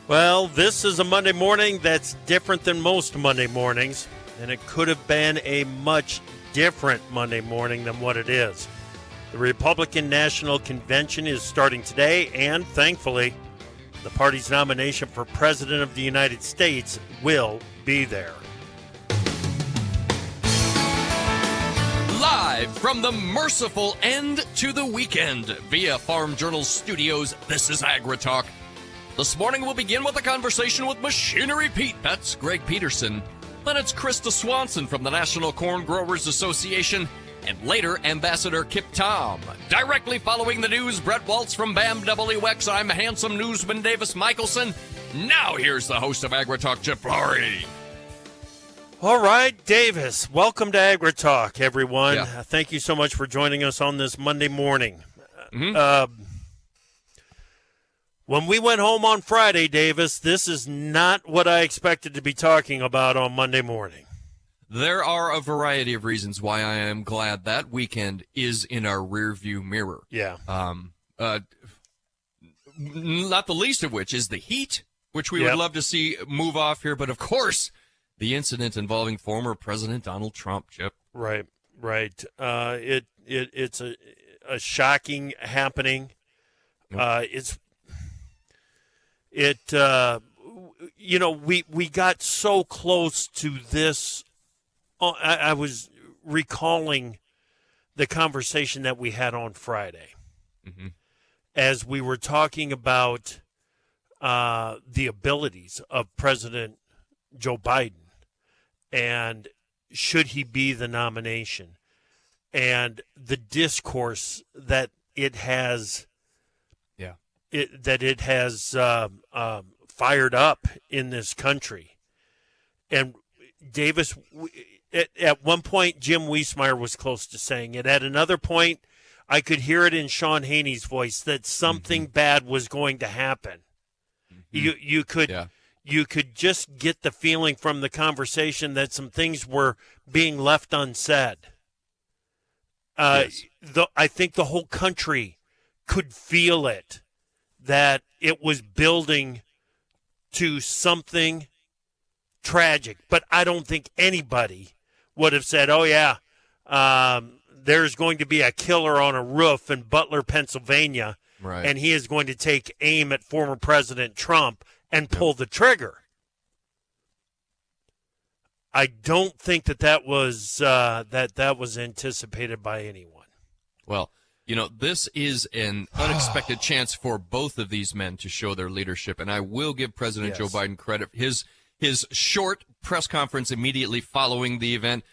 Well, this is a Monday morning that's different than most Monday mornings, and it could have been a much different Monday morning than what it is. The Republican National Convention is starting today, and thankfully, the party's nomination for President of the United States will be there. Live from the merciful end to the weekend via Farm Journal Studios, this is AgriTalk. This morning we'll begin with a conversation with Machinery Pete. That's Greg Peterson. Then it's Krista Swanson from the National Corn Growers Association. And later, Ambassador Kip Tom. Directly following the news, Brett Waltz from BAM WX. I'm handsome newsman Davis Michelson. Now here's the host of AgriTalk, Chip Flory. All right, Davis, welcome to AgriTalk, everyone. Yeah. Thank you so much for joining us on this Monday morning. When we went home on Friday, Davis, this is not what I expected to be talking about on Monday morning. There are a variety of reasons why I am glad that weekend is in our rearview mirror. Yeah. Not the least of which is the heat, which we would love to see move off here. But, of course, the incident involving former President Donald Trump, Chip. Right. It's a shocking happening. We got so close to this. I was recalling the conversation that we had on Friday as we were talking about the abilities of President Joe Biden and should he be the nomination and the discourse that it has fired up in this country. And Davis, at one point, Jim Wiesmeyer was close to saying it. At another point, I could hear it in Sean Haney's voice that something bad was going to happen. You could just get the feeling from the conversation that some things were being left unsaid. I think the whole country could feel it, that it was building to something tragic. But I don't think anybody would have said, there's going to be a killer on a roof in Butler, Pennsylvania, right, and he is going to take aim at former President Trump and pull the trigger. I don't think that was that was anticipated by anyone. Well, this is an unexpected chance for both of these men to show their leadership, and I will give President Joe Biden credit. His short press conference immediately following the event,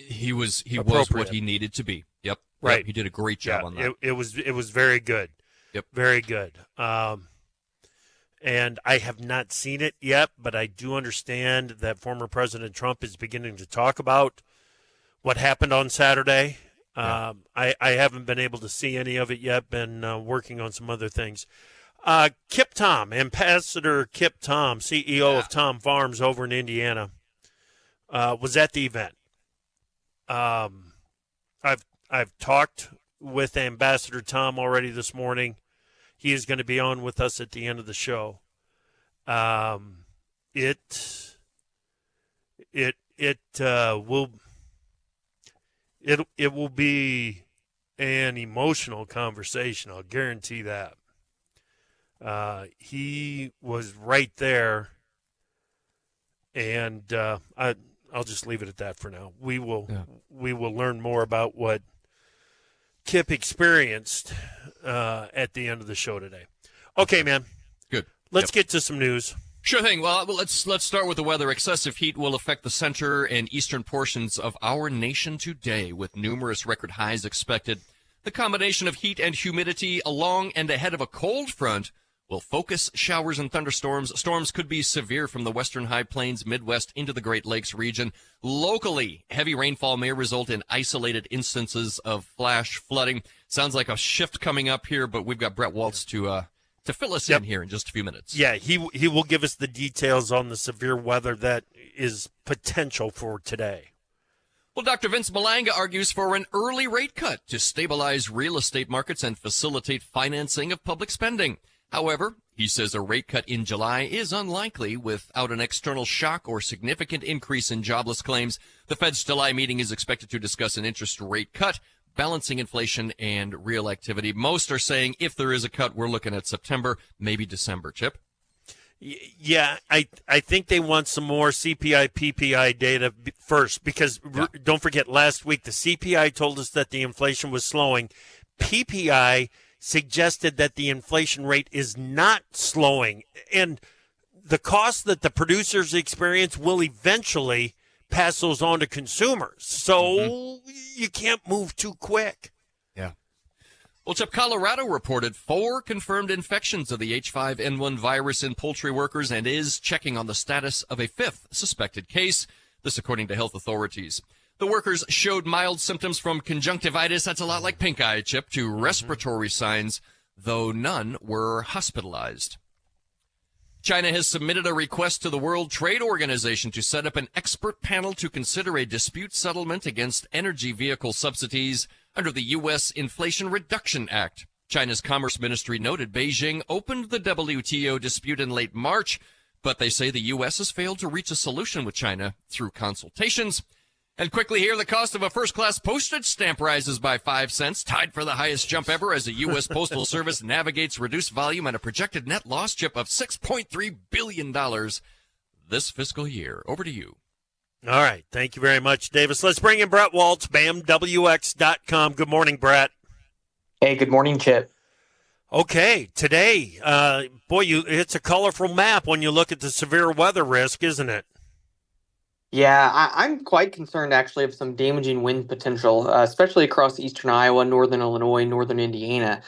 he was what he needed to be. Yep, right. Yep, he did a great job on that. It was very good. Yep, very good. And I have not seen it yet, but I do understand that former President Trump is beginning to talk about what happened on Saturday. I haven't been able to see any of it yet, been working on some other things. Kip Tom, Ambassador Kip Tom, CEO of Tom Farms over in Indiana, was at the event. I've talked with Ambassador Tom already this morning. He is going to be on with us at the end of the show. It will be an emotional conversation. I'll guarantee that. He was right there, and I'll just leave it at that for now. We will learn more about what Kip experienced at the end of the show today. Okay, man. Good. Let's get to some news. Sure thing. Well, let's start with the weather. Excessive heat will affect the center and eastern portions of our nation today, with numerous record highs expected. The combination of heat and humidity along and ahead of a cold front will focus showers and thunderstorms. Storms could be severe from the western high plains, Midwest into the Great Lakes region. Locally, heavy rainfall may result in isolated instances of flash flooding. Sounds like a shift coming up here, but we've got Brett Waltz to fill us in here in just a few minutes. Yeah, he will give us the details on the severe weather that is potential for today. Well, Dr. Vince Malanga argues for an early rate cut to stabilize real estate markets and facilitate financing of public spending. However, he says a rate cut in July is unlikely without an external shock or significant increase in jobless claims. The Fed's July meeting is expected to discuss an interest rate cut, balancing inflation and real activity. Most are saying if there is a cut, we're looking at September, maybe December. Chip? Yeah, I think they want some more CPI, PPI data first because don't forget last week the CPI told us that the inflation was slowing. PPI suggested that the inflation rate is not slowing. And the costs that the producers experience will eventually pass those on to consumers. So you can't move too quick. Yeah. Well, Chip, Colorado reported 4 confirmed infections of the H5N1 virus in poultry workers and is checking on the status of a 5th suspected case. This according to health authorities. The workers showed mild symptoms from conjunctivitis, that's a lot like pink eye, Chip, to respiratory signs, though none were hospitalized. China has submitted a request to the World Trade Organization to set up an expert panel to consider a dispute settlement against energy vehicle subsidies under the U.S. Inflation Reduction Act. China's Commerce Ministry noted Beijing opened the WTO dispute in late March, but they say the U.S. has failed to reach a solution with China through consultations. And quickly here, the cost of a first-class postage stamp rises by 5 cents, tied for the highest jump ever as the U.S. Postal Service navigates reduced volume and a projected net loss, Chip, of $6.3 billion this fiscal year. Over to you. All right. Thank you very much, Davis. Let's bring in Brett Waltz, BAMWX.com. Good morning, Brett. Hey, good morning, Chip. Okay. Today, it's a colorful map when you look at the severe weather risk, isn't it? Yeah, I'm quite concerned actually of some damaging wind potential, especially across eastern Iowa, northern Illinois, northern Indiana.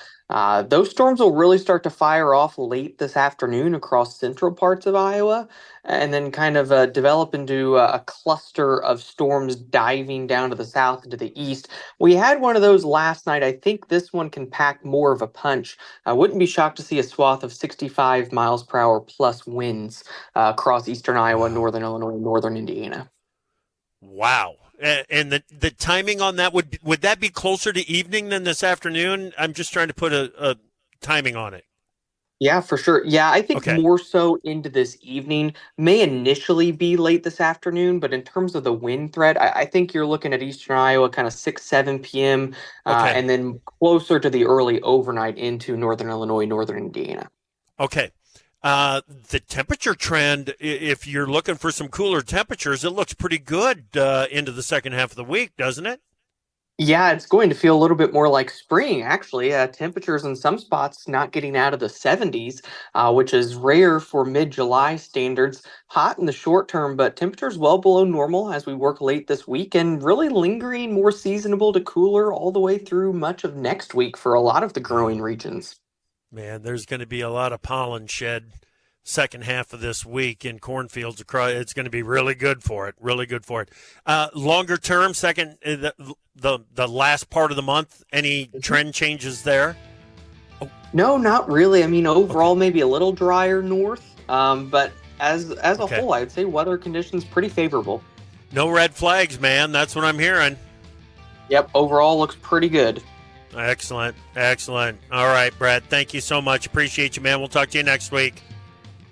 Those storms will really start to fire off late this afternoon across central parts of Iowa and then kind of develop into a cluster of storms diving down to the south and to the east. We had one of those last night. I think this one can pack more of a punch. I wouldn't be shocked to see a swath of 65 miles per hour plus winds across eastern Iowa, northern Illinois, northern Indiana. Wow. And the timing on that, would that be closer to evening than this afternoon? I'm just trying to put a timing on it. Yeah, for sure. Yeah, I think more so into this evening, may initially be late this afternoon, but in terms of the wind threat, I think you're looking at eastern Iowa kind of 6, 7 p.m., and then closer to the early overnight into northern Illinois, northern Indiana. Okay. The temperature trend, if you're looking for some cooler temperatures, it looks pretty good into the second half of the week, doesn't it? Yeah, it's going to feel a little bit more like spring, actually. Temperatures in some spots not getting out of the 70s, which is rare for mid-July standards. Hot in the short term, but temperatures well below normal as we work late this week and really lingering more seasonable to cooler all the way through much of next week for a lot of the growing regions. Man, there's going to be a lot of pollen shed second half of this week in cornfields across. It's going to be really good for it. Really good for it. Longer term, the last part of the month, any trend changes there? No, not really. I mean, overall, maybe a little drier north, but as a whole, I'd say weather conditions pretty favorable. No red flags, man. That's what I'm hearing. Yep, overall looks pretty good. Excellent. All right, Brett, thank you so much. Appreciate you, man. We'll talk to you next week.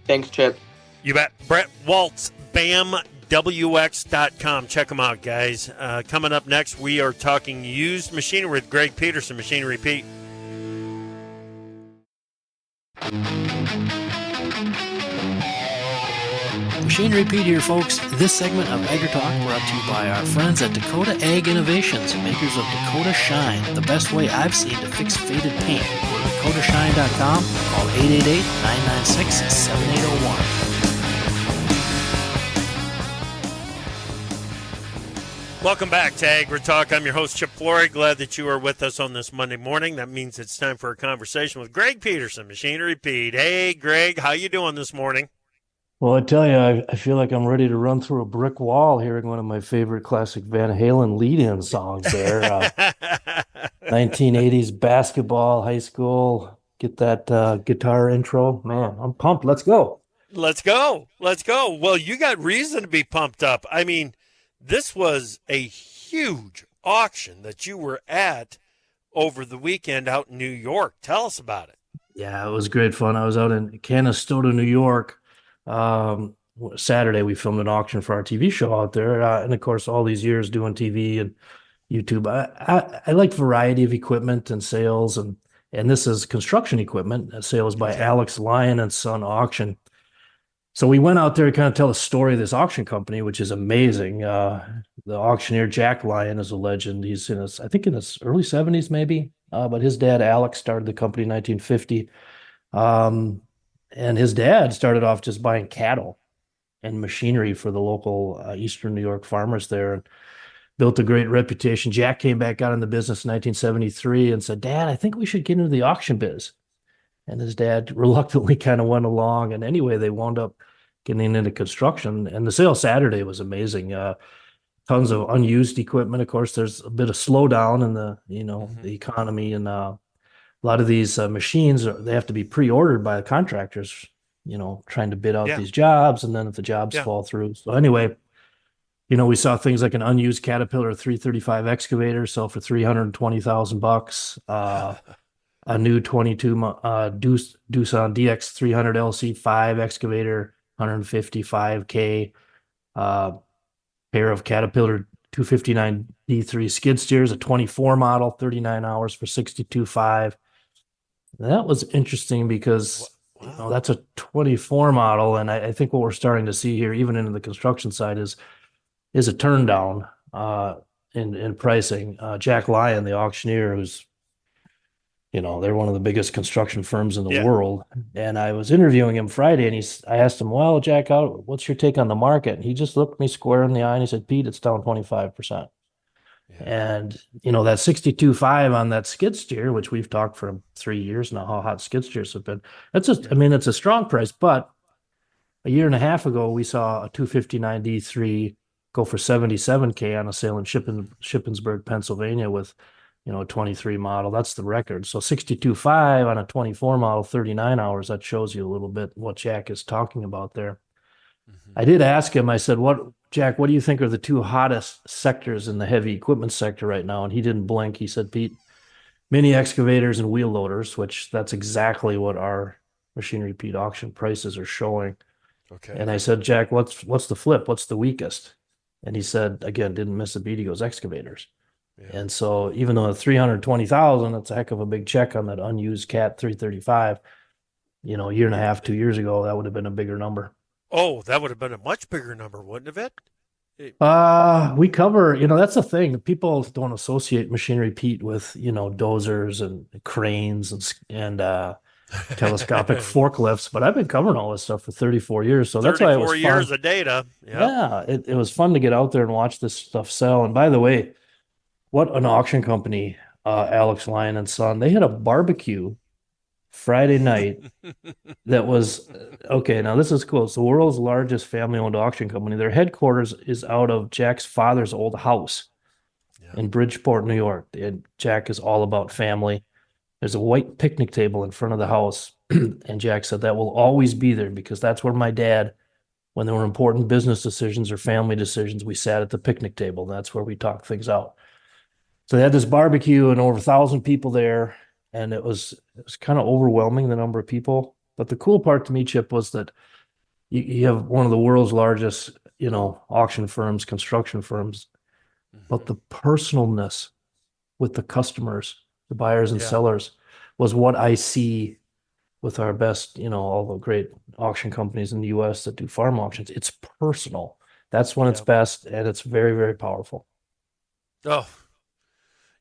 Thanks, Chip. You bet. Brett Waltz, BAMWX.com. Check them out, guys. Coming up next, we are talking used machinery with Greg Peterson, Machinery Pete. Machinery Pete here, folks. This segment of AgriTalk brought to you by our friends at Dakota Ag Innovations, makers of Dakota Shine, the best way I've seen to fix faded paint. Go to dakotashine.com, call 888-996-7801. Welcome back to AgriTalk. I'm your host, Chip Flory. Glad that you are with us on this Monday morning. That means it's time for a conversation with Greg Peterson, Machinery Pete. Hey, Greg, how you doing this morning? Well, I tell you, I feel like I'm ready to run through a brick wall hearing one of my favorite classic Van Halen lead-in songs there. 1980s basketball, high school, get that guitar intro. Man, I'm pumped. Let's go. Let's go. Well, you got reason to be pumped up. I mean, this was a huge auction that you were at over the weekend out in New York. Tell us about it. Yeah, it was great fun. I was out in Canastota, New York. Saturday, we filmed an auction for our TV show out there. And of course, all these years doing TV and YouTube, I like variety of equipment and sales. And this is construction equipment. Sales by Alex Lyon and Son Auction. So we went out there to kind of tell the story of this auction company, which is amazing. The auctioneer, Jack Lyon, is a legend. He's I think in his early 70s, maybe. But his dad, Alex, started the company in 1950. And his dad started off just buying cattle and machinery for the local Eastern New York farmers there, and built a great reputation. Jack came back out in the business in 1973 and said, "Dad, I think we should get into the auction biz." And his dad reluctantly kind of went along. And anyway, they wound up getting into construction. And the sale Saturday was amazing. Tons of unused equipment. Of course, there's a bit of slowdown in the economy, and a lot of these machines they have to be pre-ordered by the contractors. Trying to bid out these jobs, and then if the jobs fall through. So anyway, we saw things like an unused Caterpillar 335 excavator sell for $320,000. A new 22 Doosan DX300 LC5 excavator, $155K. Pair of Caterpillar 259 D3 skid steers, a 24 model, 39 hours for $62,500. That was interesting because that's a 24 model, and I think what we're starting to see here, even into the construction side, is a turn down in pricing. Jack Lyon, the auctioneer, who's they're one of the biggest construction firms in the world. And I was interviewing him Friday, and I asked him, "Well, Jack, what's your take on the market?" And he just looked me square in the eye and he said, "Pete, it's down 25%. And, that 62.5 on that skid steer, which we've talked for 3 years now, how hot skid steers have been. It's a strong price, but a year and a half ago, we saw a 259 D3 go for $77K on a sale in Shippensburg, Pennsylvania with, a 23 model. That's the record. So 62.5 on a 24 model, 39 hours. That shows you a little bit what Jack is talking about there. I did ask him, I said, Jack, what do you think are the two hottest sectors in the heavy equipment sector right now? And he didn't blink. He said, "Pete, mini excavators and wheel loaders," which that's exactly what our Machinery Pete auction prices are showing. Okay. And I said, "Jack, what's the flip? What's the weakest?" And he said, again, didn't miss a beat. He goes, "Excavators." Yeah. And so even though 320,000, that's a heck of a big check on that unused Cat 335, a year and a half, 2 years ago, that would have been a bigger number. Oh, that would have been a much bigger number, wouldn't it? We cover, that's the thing. People don't associate Machinery Pete with, dozers and cranes and telescopic forklifts, but I've been covering all this stuff for 34 years. So that's why it was 34 years of data. Yep. Yeah, it was fun to get out there and watch this stuff sell. And by the way, what an auction company, Alex Lyon and Son. They had a barbecue Friday night that was okay. Now this is cool. It's the world's largest family-owned auction company. Their headquarters is out of Jack's father's old house in Bridgeport, New York. Jack is all about family. There's a white picnic table in front of the house, and Jack said that will always be there because that's where my dad, when there were important business decisions or family decisions, we sat at the picnic table. That's where we talked things out. So they had this barbecue and over 1,000 people there. And it was kind of overwhelming, the number of people. But the cool part to me, Chip, was that you have one of the world's largest, auction firms, construction firms, but the personalness with the customers, the buyers and sellers, was what I see with our best, all the great auction companies in the U.S. that do farm auctions. It's personal. That's when it's best, and it's very, very powerful. Oh.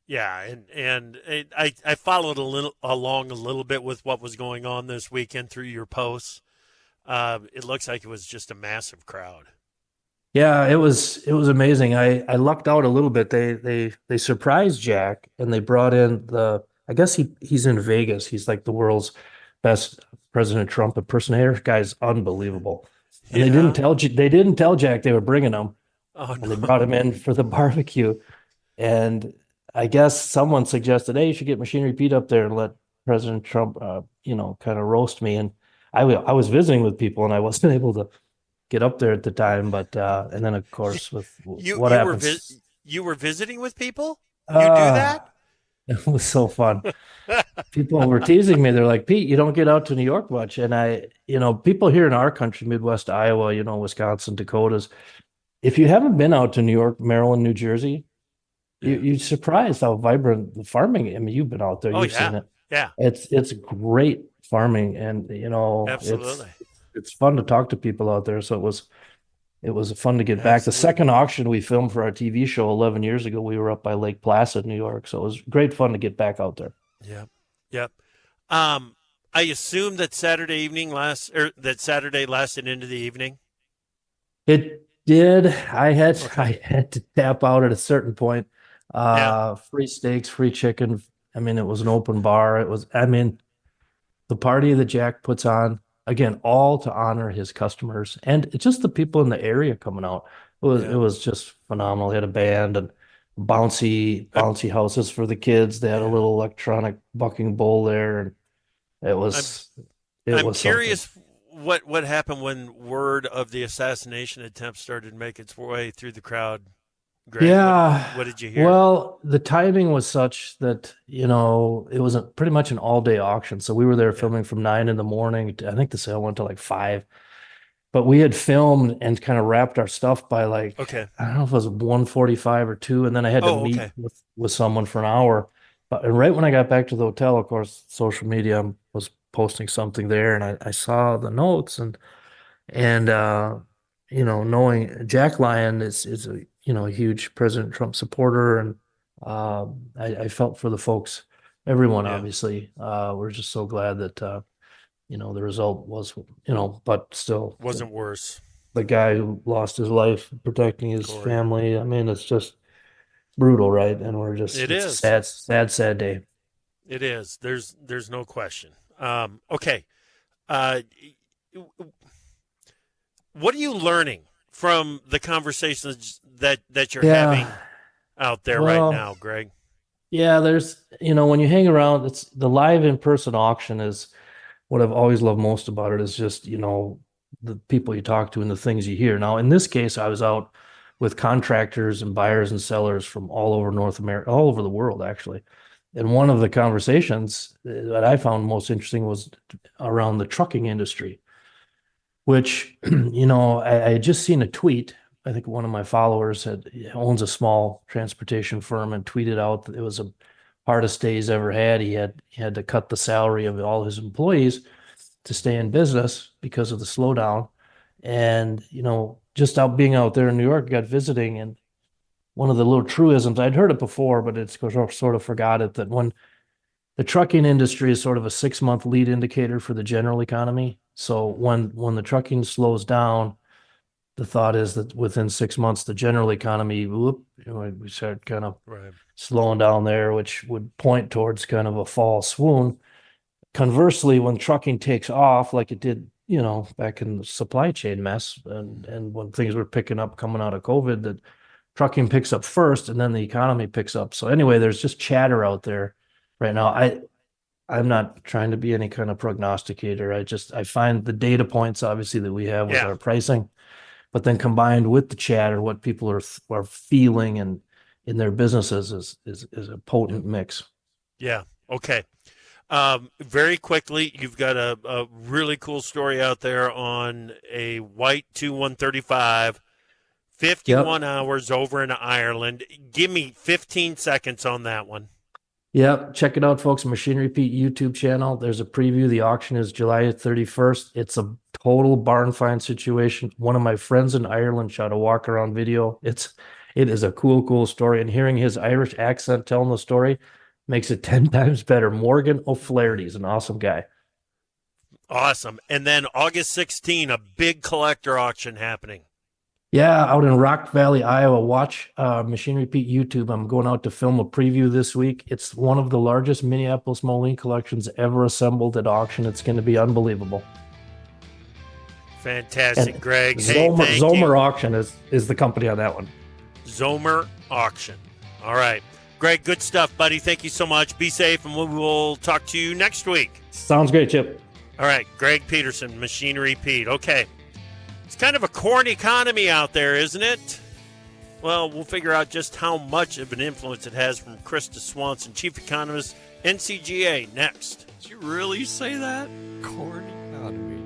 Yeah, and I followed along a little bit with what was going on this weekend through your posts. It looks like it was just a massive crowd. Yeah, it was amazing. I lucked out a little bit. They surprised Jack, and they brought in I guess he's in Vegas. He's like the world's best President Trump impersonator. Guy's unbelievable. And they didn't tell Jack they were bringing him. Oh, no. And they brought him in for the barbecue, and I guess someone suggested, "Hey, you should get Machinery Pete up there and let President Trump, kind of roast me." And I was visiting with people, and I wasn't able to get up there at the time. But and then, of course, with what happens, you were visiting with people? You do Uh, that? it was so fun. People were teasing me. They're like, Pete, you don't get out to New York much. And people here in our country, Midwest Iowa, Wisconsin, Dakotas, if you haven't been out to New York, Maryland, New Jersey, you're surprised how vibrant the farming. I mean, you've been out there, you've seen it. Yeah. It's great farming, and Absolutely. it's fun to talk to people out there. So it was fun to get back. The second auction we filmed for our TV show 11 years ago, we were up by Lake Placid, New York. So it was great fun to get back out there. Yep. I assume that Saturday lasted into the evening. It did. I had to tap out at a certain point. Free steaks, free chicken. I mean, it was an open bar. The party that Jack puts on, again, all to honor his customers and just the people in the area coming out. It was just phenomenal. He had a band and bouncy houses for the kids. They had a little electronic bucking bowl there, and I'm curious what happened when word of the assassination attempt started to make its way through the crowd. Greg, what did you hear? Well, the timing was such that, it was pretty much an all-day auction. So we were there filming from 9 in the morning. I think the sale went to like 5. But we had filmed and kind of wrapped our stuff by I don't know if it was 1:45 or 2, and then I had to meet with someone for an hour. And right when I got back to the hotel, of course, social media was posting something there, and I saw the notes and knowing Jack Lyon is a huge President Trump supporter, and I felt for the folks, everyone obviously. We're just so glad that the result was, but still wasn't worse. The guy who lost his life protecting his family. I mean, it's just brutal, right? And it's a sad day. It is. There's no question. Okay. What are you learning from the conversations that you're having out there right now, Greg? Yeah, there's, when you hang around, it's the live in-person auction is what I've always loved most about it is just, the people you talk to and the things you hear. Now, in this case, I was out with contractors and buyers and sellers from all over North America, all over the world, actually. And one of the conversations that I found most interesting was around the trucking industry, which, I had just seen a tweet. I think one of my followers owns a small transportation firm and tweeted out that it was the hardest day he's ever had. He had to cut the salary of all his employees to stay in business because of the slowdown. And, just being out there in New York, got visiting, and one of the little truisms, I'd heard it before, but it's sort of forgot it, that when the trucking industry is sort of a 6-month lead indicator for the general economy. So when the trucking slows down, the thought is that within 6 months, the general economy, we start kind of slowing down there, which would point towards kind of a fall swoon. Conversely, when trucking takes off, like it did, back in the supply chain mess, and when things were picking up coming out of COVID, that trucking picks up first and then the economy picks up. So anyway, there's just chatter out there right now. I'm not trying to be any kind of prognosticator. I find the data points, obviously, that we have with our pricing, but then combined with the chatter, what people are feeling and in their businesses is a potent mix. Yeah. Okay. Very quickly, you've got a really cool story out there on a white 2-135, 51 hours over in Ireland. Give me 15 seconds on that one. Yep. Check it out, folks. Machinery Pete YouTube channel. There's a preview. The auction is July 31st. It's a total barn find situation. One of my friends in Ireland shot a walk around video. It is a cool story. And hearing his Irish accent telling the story makes it 10 times better. Morgan O'Flaherty is an awesome guy. Awesome. And then August 16, a big collector auction happening. Yeah, out in Rock Valley, Iowa. Watch Machinery Pete YouTube. I'm going out to film a preview this week. It's one of the largest Minneapolis Moline collections ever assembled at auction. It's going to be unbelievable. Fantastic, Greg. Zomer Auction is the company on that one. Zomer Auction. All right. Greg, good stuff, buddy. Thank you so much. Be safe, and we will talk to you next week. Sounds great, Chip. All right. Greg Peterson, Machinery Pete. Okay. It's kind of a corn economy out there, isn't it? Well, we'll figure out just how much of an influence it has from Krista Swanson, chief economist, NCGA, next. Did you really say that? Corn economy.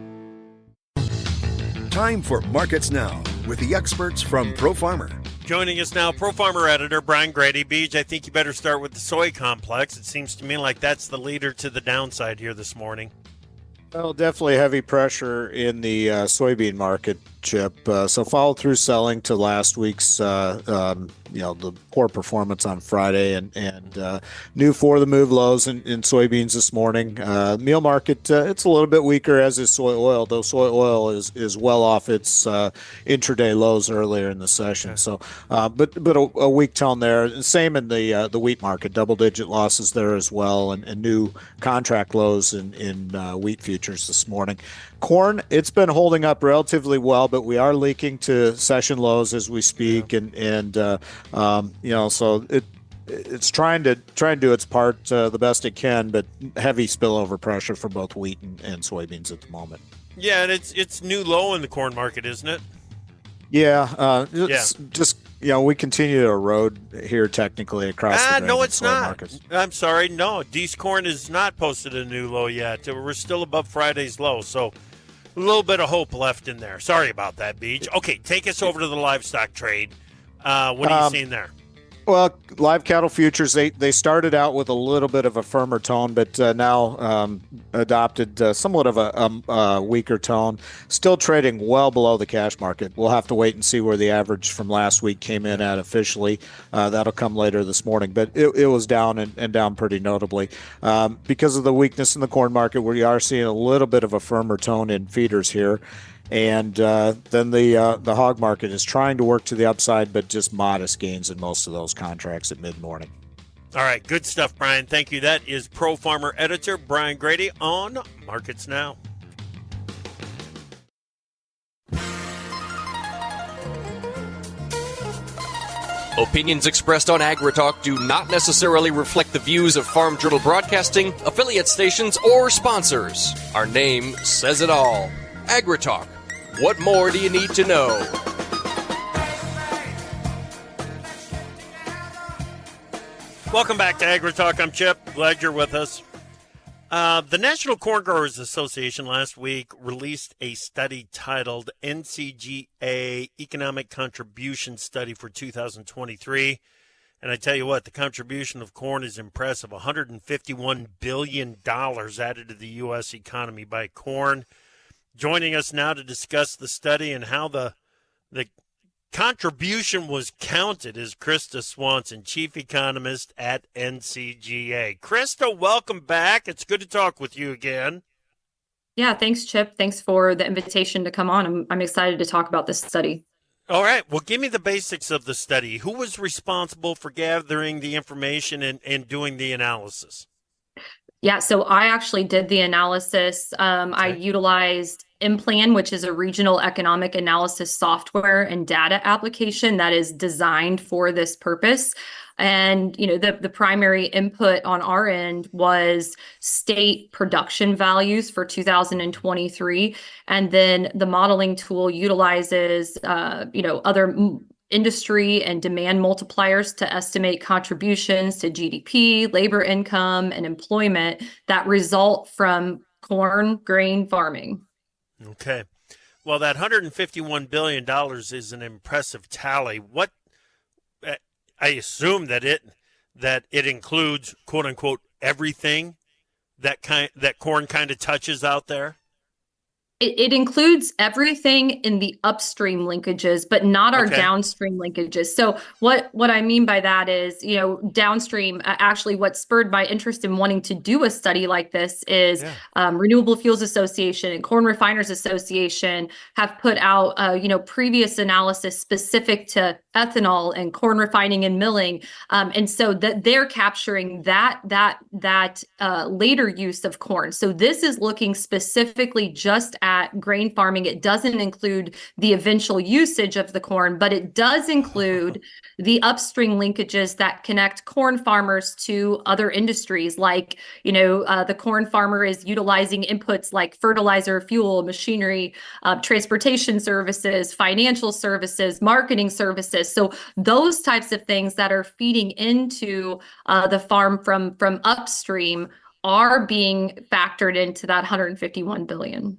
Time for Markets Now with the experts from ProFarmer. Joining us now, ProFarmer editor Brian Grady. Beej, I think you better start with the soy complex. It seems to me like that's the leader to the downside here this morning. Well, definitely heavy pressure in the soybean market, Chip. So follow through selling to last week's, the poor performance on Friday, and new for the move lows in soybeans this morning. Meal market, it's a little bit weaker, as is soy oil, though soy oil is well off its intraday lows earlier in the session. Okay. So, but a weak tone there. Same in the wheat market, double-digit losses there as well, and new contract lows in wheat futures this morning. Corn, it's been holding up relatively well, but we are leaking to session lows as we speak, so it's trying to do its part the best it can, but heavy spillover pressure for both wheat and soybeans at the moment. Yeah, and it's new low in the corn market, isn't it? Yeah, we continue to erode here technically across the no, it's not. Markets. I'm sorry, no. D's corn has not posted a new low yet. We're still above Friday's low, so a little bit of hope left in there. Sorry about that, Beej. Okay, take us over to the livestock trade. What are you seeing there? Well, live cattle futures, they started out with a little bit of a firmer tone, but now adopted somewhat of a weaker tone. Still trading well below the cash market. We'll have to wait and see where the average from last week came in at officially. That'll come later this morning, but it was down and down pretty notably. Because of the weakness in the corn market, we are seeing a little bit of a firmer tone in feeders here. And then the hog market is trying to work to the upside, but just modest gains in most of those contracts at mid-morning. All right, good stuff, Brian. Thank you. That is ProFarmer editor Brian Grady on Markets Now. Opinions expressed on AgriTalk do not necessarily reflect the views of Farm Journal Broadcasting, affiliate stations, or sponsors. Our name says it all. AgriTalk. What more do you need to know? Welcome back to AgriTalk. I'm Chip. Glad you're with us. The National Corn Growers Association last week released a study titled NCGA Economic Contribution Study for 2023. And I tell you what, the contribution of corn is impressive. $151 billion added to the U.S. economy by corn. Joining us now to discuss the study and how the contribution was counted is Krista Swanson, chief economist at NCGA. Krista, welcome back. It's good to talk with you again. Yeah, thanks, Chip. Thanks for the invitation to come on. I'm excited to talk about this study. All right. Well, give me the basics of the study. Who was responsible for gathering the information and doing the analysis? Yeah, so I actually did the analysis. I utilized Implan, which is a regional economic analysis software and data application that is designed for this purpose. And, the primary input on our end was state production values for 2023. And then the modeling tool utilizes, other industry and demand multipliers to estimate contributions to GDP, labor income, and employment that result from corn grain farming. Okay. Well, that $151 billion is an impressive tally. What I assume that it includes, quote unquote, everything that corn kind of touches out there. It includes everything in the upstream linkages, but not our downstream linkages. So what I mean by that is, downstream, actually what spurred my interest in wanting to do a study like this is Renewable Fuels Association and Corn Refiners Association have put out, previous analysis specific to ethanol and corn refining and milling. And so that they're capturing that later use of corn. So this is looking specifically just at grain farming, it doesn't include the eventual usage of the corn, but it does include the upstream linkages that connect corn farmers to other industries. Like, the corn farmer is utilizing inputs like fertilizer, fuel, machinery, transportation services, financial services, marketing services. So those types of things that are feeding into the farm from upstream are being factored into that 151 billion.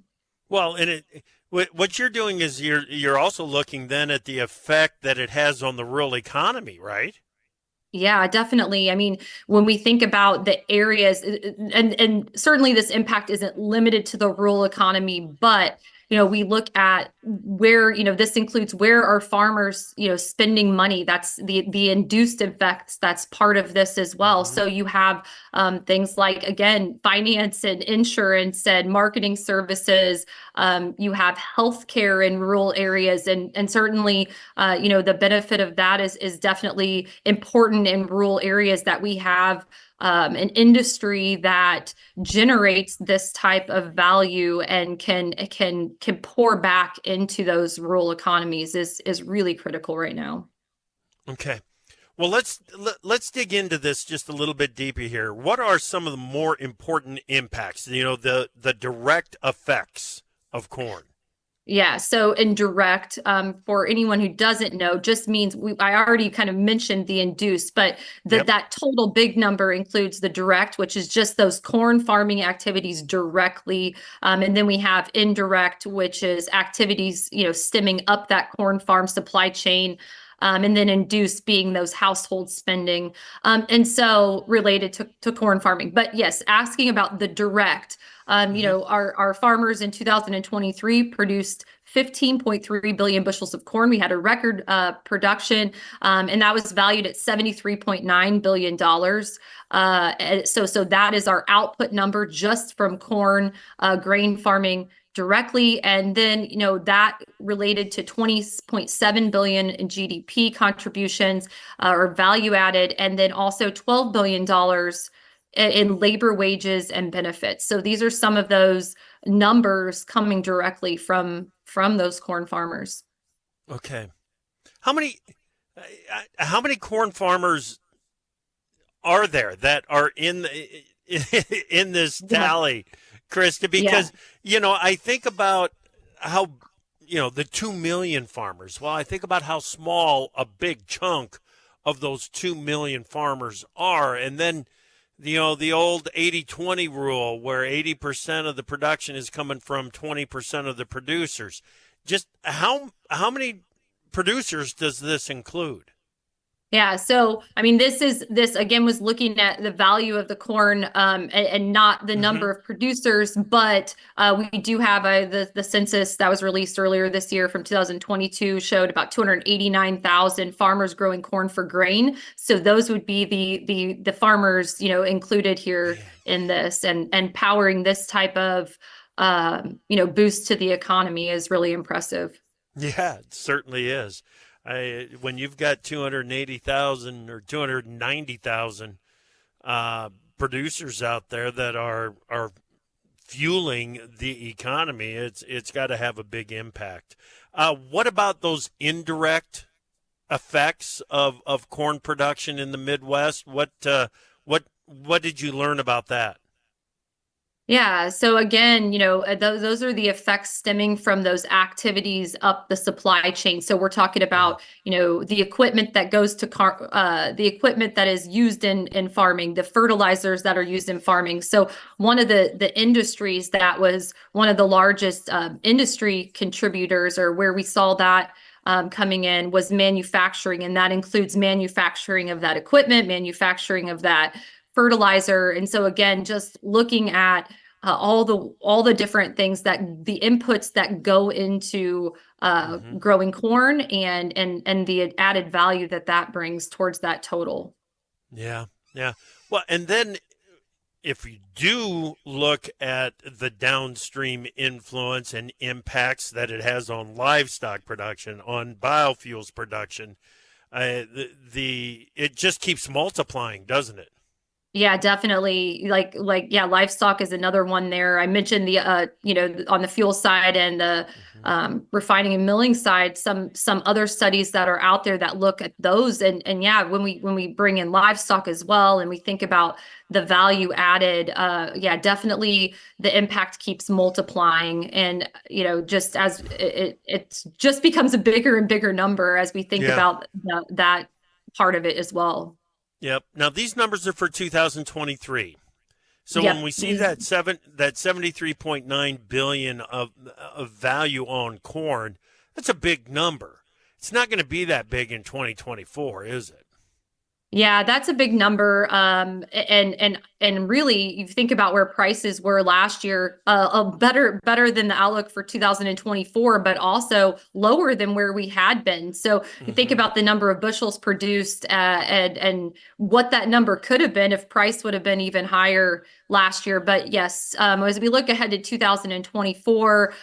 Well, and what you're doing is you're also looking then at the effect that it has on the rural economy, right? Yeah, definitely. I mean, when we think about the areas, and certainly this impact isn't limited to the rural economy, but we look at where, this includes where are farmers, spending money. That's the induced effects. That's part of this as well. Mm-hmm. So you have things like, again, finance and insurance and marketing services. You have healthcare in rural areas, and certainly, the benefit of that is definitely important in rural areas, that we have an industry that generates this type of value and can pour back into those rural economies is really critical right now. Okay. Well, let's dig into this just a little bit deeper here. What are some of the more important impacts, the direct effects of corn? Yeah, so indirect, for anyone who doesn't know, just means I already kind of mentioned the induced, but that total big number includes the direct, which is just those corn farming activities directly. And then we have indirect, which is activities, stemming up that corn farm supply chain. And then induced being those household spending. And so related to corn farming. But yes, asking about the direct, our farmers in 2023 produced 15.3 billion bushels of corn. We had a record production, and that was valued at $73.9 billion. So that is our output number just from corn grain farming directly. And then, that related to 20.7 billion in GDP contributions or value added, and then also $12 billion in labor wages and benefits. So these are some of those numbers coming directly from those corn farmers. Okay. How many corn farmers are there that are in this tally, Krista? Because, I think about how, the 2 million farmers. Well, I think about how small a big chunk of those 2 million farmers are. And then, the old 80-20 rule where 80% of the production is coming from 20% of the producers. Just how many producers does this include? Yeah. So, I mean, this again was looking at the value of the corn and not the number of producers, but we do have the census that was released earlier this year from 2022 showed about 289,000 farmers growing corn for grain. So those would be the farmers, included here in this, and powering this type of, boost to the economy is really impressive. Yeah, it certainly is. When you've got 280,000 or 290,000 producers out there that are fueling the economy, it's got to have a big impact. What about those indirect effects of corn production in the Midwest? What did you learn about that? Yeah. So again, those are the effects stemming from those activities up the supply chain. So we're talking about, the equipment that goes to the equipment that is used in farming, the fertilizers that are used in farming. So one of the industries that was one of the largest industry contributors, or where we saw that coming in, was manufacturing. And that includes manufacturing of that equipment, manufacturing of that fertilizer. And so again, just looking at all the different things, that the inputs that go into growing corn and the added value that brings towards that total. Yeah. Well, and then if you do look at the downstream influence and impacts that it has on livestock production, on biofuels production, it just keeps multiplying, doesn't it? Yeah, definitely. Yeah, livestock is another one there. I mentioned the on the fuel side and the refining and milling side, some other studies that are out there that look at those, and yeah, when we bring in livestock as well, and we think about the value added, yeah, definitely the impact keeps multiplying, and just as it just becomes a bigger and bigger number as we think about that part of it as well. Yep. Now these numbers are for 2023. So Yep. when we see that 73.9 billion of value on corn, that's a big number. It's not going to be that big in 2024, is it? Yeah, that's a big number. And really, you think about where prices were last year, better than the outlook for 2024, but also lower than where we had been. So you think about the number of bushels produced, and what that number could have been if price would have been even higher last year. But yes, as we look ahead to 2024,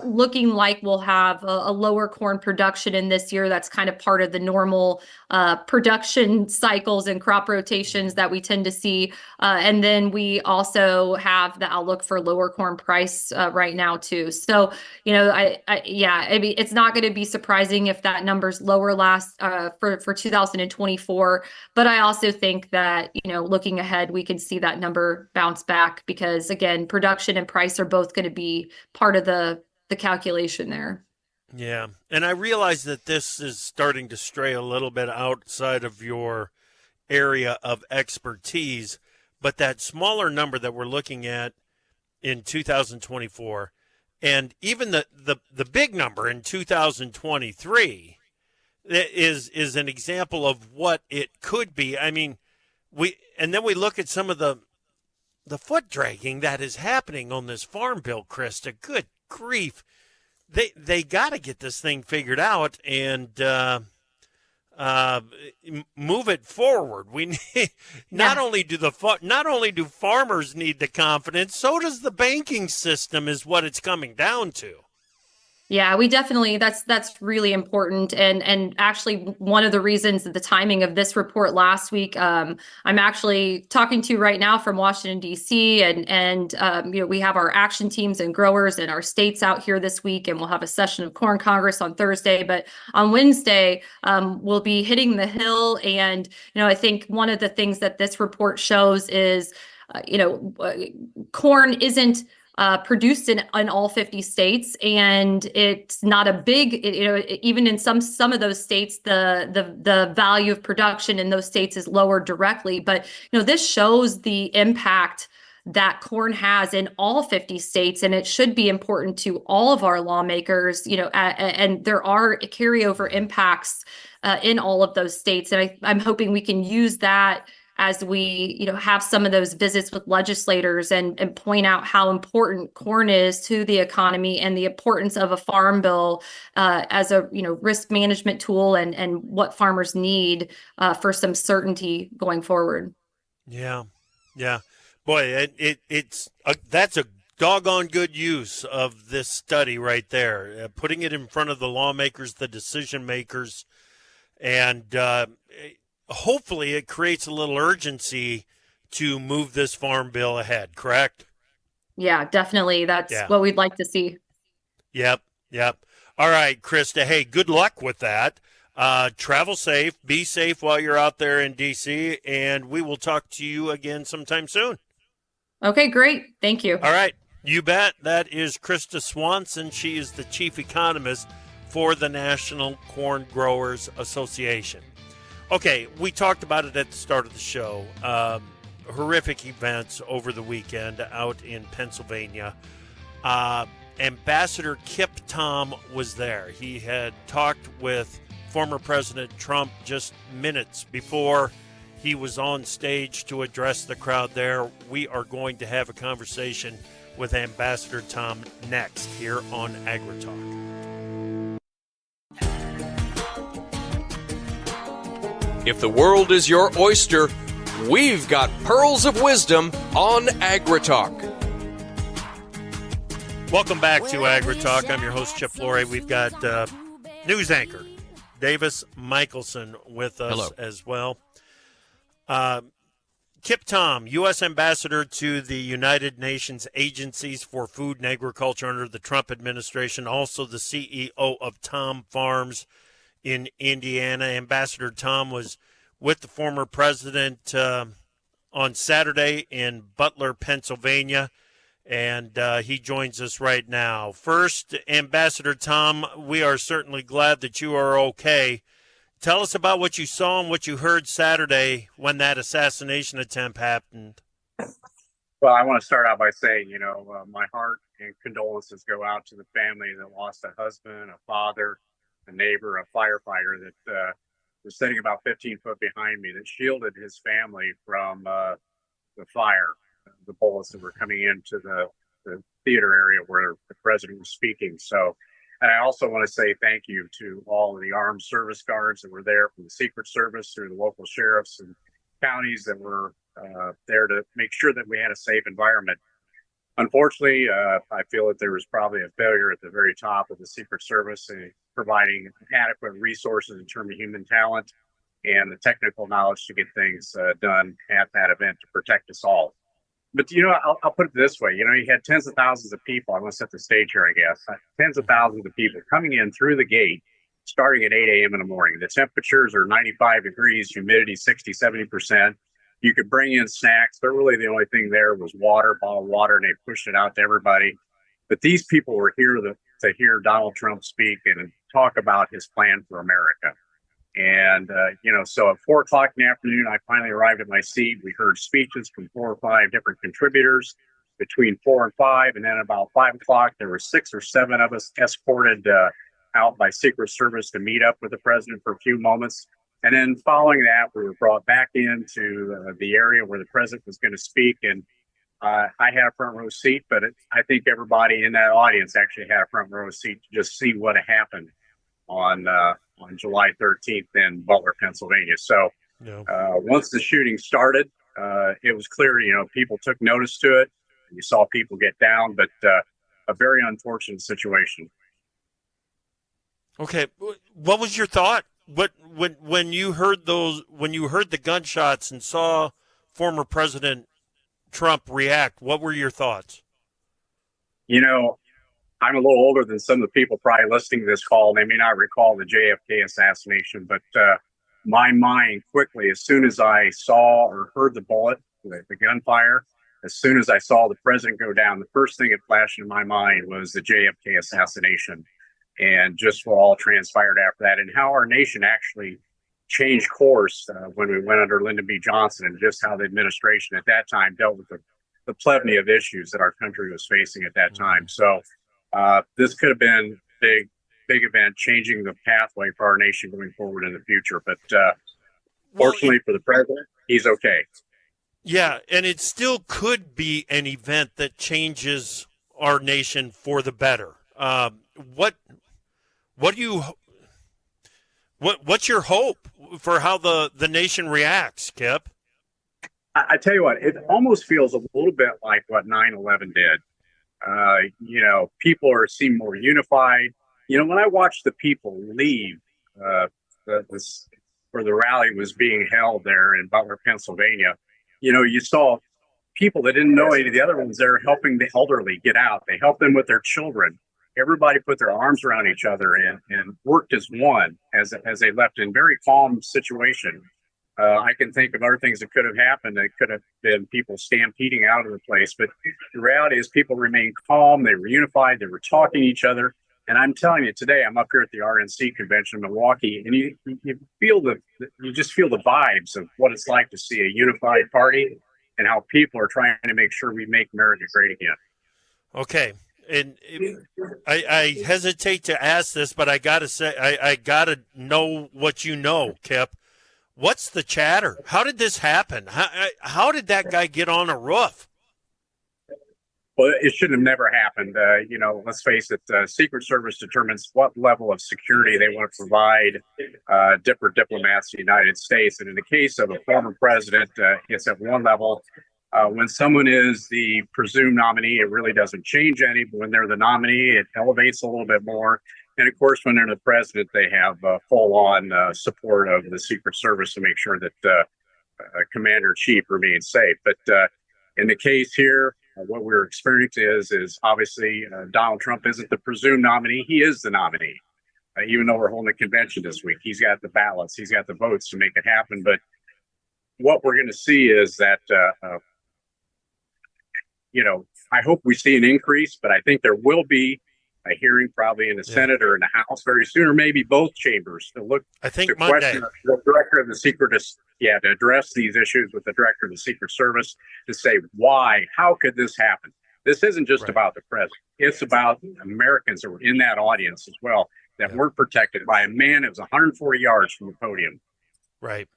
looking like we'll have a lower corn production in this year. That's kind of part of the normal production cycles and crop rotations that we tend to see. And then we also have the outlook for lower corn price right now too. So, I mean, it's not going to be surprising if that number's lower for 2024. But I also think that, looking ahead, we can see that number bounce back because, again, production and price are both going to be part of the calculation there. Yeah. And I realize that this is starting to stray a little bit outside of your area of expertise, but that smaller number that we're looking at in 2024 and even the big number in 2023 is an example of what it could be. I mean, then we look at some of the foot dragging that is happening on this farm bill, Krista. Good grief. They got to get this thing figured out and move it forward. We need, not only do farmers need the confidence, so does the banking system is what it's coming down to. Yeah, we definitely, that's really important. And actually one of the reasons that the timing of this report last week, I'm actually talking to right now from Washington, D.C. and we have our action teams and growers in our states out here this week, and we'll have a session of Corn Congress on Thursday. But on Wednesday, we'll be hitting the Hill. And, I think one of the things that this report shows is, corn isn't produced in all 50 states, and it's not a big, even in some of those states, the value of production in those states is lower directly. But this shows the impact that corn has in all 50 states, and it should be important to all of our lawmakers. And there are carryover impacts in all of those states, and I'm hoping we can use that as we, have some of those visits with legislators and point out how important corn is to the economy and the importance of a farm bill as a, risk management tool and what farmers need for some certainty going forward. Yeah. Yeah. Boy, that's a doggone good use of this study right there, putting it in front of the lawmakers, the decision makers, and hopefully it creates a little urgency to move this farm bill ahead, correct? Yeah, definitely. That's what we'd like to see. Yep. All right, Krista, hey, good luck with that. Travel safe, be safe while you're out there in D.C., and we will talk to you again sometime soon. Okay, great. Thank you. All right, you bet. That is Krista Swanson. She is the chief economist for the National Corn Growers Association. Okay, we talked about it at the start of the show. Horrific events over the weekend out in Pennsylvania. Ambassador Kip Tom was there. He had talked with former President Trump just minutes before he was on stage to address the crowd there. We are going to have a conversation with Ambassador Tom next here on AgriTalk. If the world is your oyster, we've got pearls of wisdom on AgriTalk. Welcome back to AgriTalk. I'm your host, Chip Flory. We've got news anchor Davis Michelson with us. Hello. As well. Kip Tom, U.S. Ambassador to the United Nations Agencies for Food and Agriculture under the Trump administration, also the CEO of Tom Farms in Indiana. Ambassador Tom was with the former president on Saturday in Butler, Pennsylvania, and he joins us right now. First, Ambassador Tom, we are certainly glad that you are okay. Tell us about what you saw and what you heard Saturday when that assassination attempt happened. Well, I want to start out by saying, my heart and condolences go out to the family that lost a husband, a father, a neighbor, a firefighter that was sitting about 15 foot behind me that shielded his family from the fire, the bullets that were coming into the theater area where the president was speaking. So, and I also want to say thank you to all of the armed service guards that were there from the Secret Service through the local sheriffs and counties that were there to make sure that we had a safe environment. Unfortunately, I feel that there was probably a failure at the very top of the Secret Service in providing adequate resources in terms of human talent and the technical knowledge to get things done at that event to protect us all. But, I'll put it this way. You had tens of thousands of people. I'm going to set the stage here, I guess. Tens of thousands of people coming in through the gate, starting at 8 a.m. in the morning. The temperatures are 95 degrees, humidity 60, 70%. You could bring in snacks, but really the only thing there was water, bottled water, and they pushed it out to everybody. But these people were here to hear Donald Trump speak and talk about his plan for America. And, so at 4 o'clock in the afternoon, I finally arrived at my seat. We heard speeches from 4 or 5 different contributors between 4 and 5. And then about 5 o'clock, there were 6 or 7 of us escorted out by Secret Service to meet up with the president for a few moments. And then following that, we were brought back into the area where the president was going to speak. And I had a front row seat, but I think everybody in that audience actually had a front row seat to just see what had happened on July 13th in Butler, Pennsylvania. So once the shooting started, it was clear, people took notice to it. You saw people get down, but a very unfortunate situation. Okay. What was your thought? When you heard the gunshots and saw former President Trump react, what were your thoughts? I'm a little older than some of the people probably listening to this call. They may not recall the JFK assassination, but my mind quickly, as soon as I saw or heard the bullet, the gunfire, as soon as I saw the president go down, the first thing that flashed in my mind was the JFK assassination and just what all transpired after that and how our nation actually changed course when we went under Lyndon B. Johnson and just how the administration at that time dealt with the plenty of issues that our country was facing at that time. So this could have been big event, changing the pathway for our nation going forward in the future. But fortunately for the president, he's okay. Yeah, and it still could be an event that changes our nation for the better. What's your hope for how the nation reacts, Kip? I tell you what, it almost feels a little bit like what 9/11 did. People seem more unified. When I watched the people leave where the rally was being held there in Butler, Pennsylvania, you saw people that didn't know any of the other ones there helping the elderly get out. They helped them with their children. Everybody put their arms around each other and worked as one as they left in very calm situation. I can think of other things that could have happened. It could have been people stampeding out of the place. But the reality is people remained calm. They were unified. They were talking to each other. And I'm telling you, today I'm up here at the RNC convention in Milwaukee, and you just feel the vibes of what it's like to see a unified party and how people are trying to make sure we make America great again. Okay. And I hesitate to ask this, but I gotta say, I gotta know what you know, Kip. What's the chatter? How did this happen? How did that guy get on a roof? Well, it should have never happened. Let's face it, Secret Service determines what level of security they want to provide different diplomats in the United States. And in the case of a former president, it's at one level. When someone is the presumed nominee, it really doesn't change any. But when they're the nominee, it elevates a little bit more. And of course, when they're the president, they have full-on support of the Secret Service to make sure that commander-in-chief remains safe. But in the case here, what we're experiencing is obviously Donald Trump isn't the presumed nominee. He is the nominee. Even though we're holding a convention this week, he's got the ballots, he's got the votes to make it happen. But what we're going to see is that, I hope we see an increase, but I think there will be a hearing probably in the Senate or in the House very soon, or maybe both chambers to look. I think to Monday. Question the director of the to address these issues with the director of the Secret Service to say why, how could this happen? This isn't just about the president; it's about Americans that were in that audience as well that weren't protected by a man that was 140 yards from the podium. Right,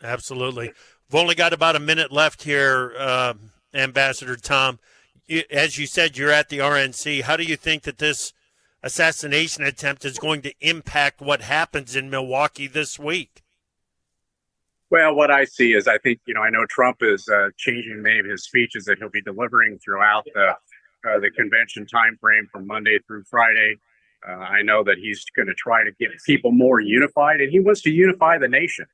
absolutely. We've only got about a minute left here, Ambassador Tom. As you said, you're at the RNC. How do you think that this assassination attempt is going to impact what happens in Milwaukee this week? Well, what I see is I think, I know Trump is changing many of his speeches that he'll be delivering throughout the convention timeframe from Monday through Friday. I know that he's going to try to get people more unified, and he wants to unify the nation.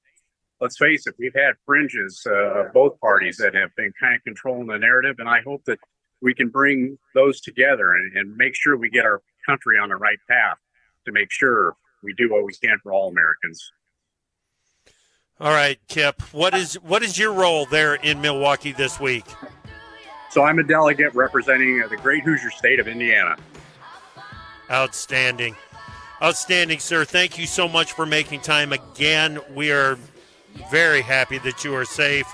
Let's face it, we've had fringes of both parties that have been kind of controlling the narrative, and I hope that we can bring those together and make sure we get our country on the right path to make sure we do what we can for all Americans. All right, Kip, what is your role there in Milwaukee this week? So I'm a delegate representing the great Hoosier state of Indiana. Outstanding, sir. Thank you so much for making time again. We are very happy that you are safe.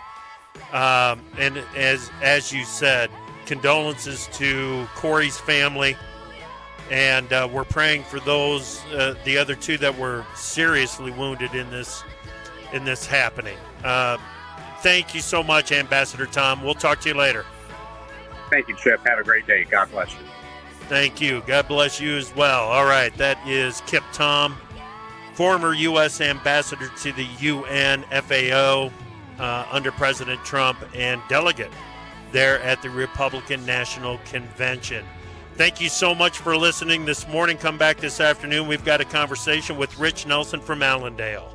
And as you said, condolences to Corey's family, and we're praying for those the other two that were seriously wounded in this happening. Thank you so much, Ambassador Tom. We'll talk to you later. Thank you, Chip. Have a great day. God bless you. Thank you. God bless you as well. All right, that is Kip Tom, former U.S. ambassador to the UN FAO under President Trump and delegate there at the Republican National Convention. Thank you so much for listening this morning. Come back this afternoon. We've got a conversation with Rich Nelson from Allendale.